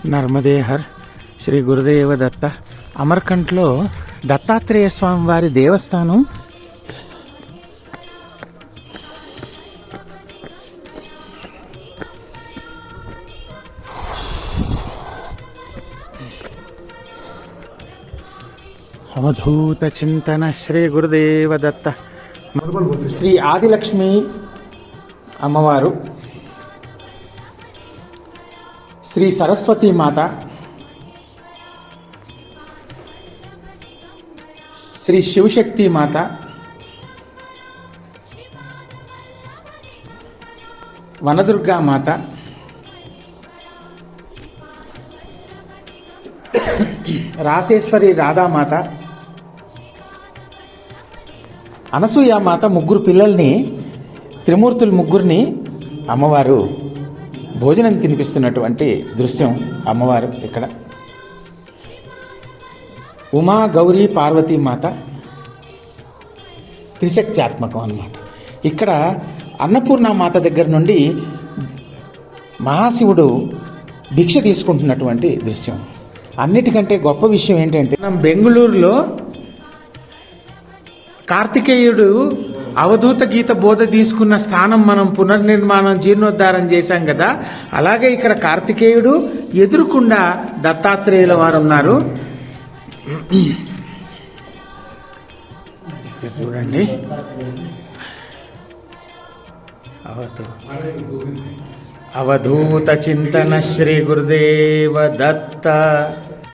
నర్మదేహర్ శ్రీ గురుదేవ దత్త. అమర్కంట్లో దత్తాత్రేయ స్వామి వారి దేవస్థానం. అవధూత చింతన శ్రీ గురుదేవ దత్త. శ్రీ ఆదిలక్ష్మి అమ్మవారు, శ్రీ సరస్వతీ మాత, శ్రీ శివశక్తి మాత, వనదుర్గా మాత, రాసేశ్వరి రాధామాత, అనసూయామాత ముగ్గురు పిల్లల్ని, త్రిమూర్తులు ముగ్గురిని అమ్మవారు భోజనం తినిపిస్తున్నటువంటి దృశ్యం. అమ్మవారు ఇక్కడ ఉమా గౌరీ పార్వతీ మాత త్రిశక్త్యాత్మకం అన్నమాట. ఇక్కడ అన్నపూర్ణ మాత దగ్గర నుండి మహాశివుడు భిక్ష తీసుకుంటున్నటువంటి దృశ్యం. అన్నిటికంటే గొప్ప విషయం ఏంటంటే, మనం బెంగళూరులో కార్తికేయుడు అవధూత గీత బోధ తీసుకున్న స్థానం మనం పునర్నిర్మాణం, జీర్ణోద్ధారం చేశాం కదా. అలాగే ఇక్కడ కార్తికేయుడు ఎదురుకుండా దత్తాత్రేయుల వారు ఉన్నారు. చూడండి, అవధూత చింతన శ్రీ గురుదేవ దత్త.